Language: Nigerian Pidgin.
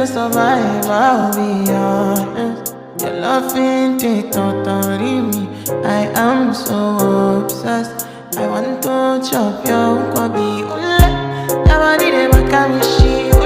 to survive, I'll be honest. Your love ain't it, totally me. I am so obsessed. I want to chop your kwabi. Ule, nobody dey make me she.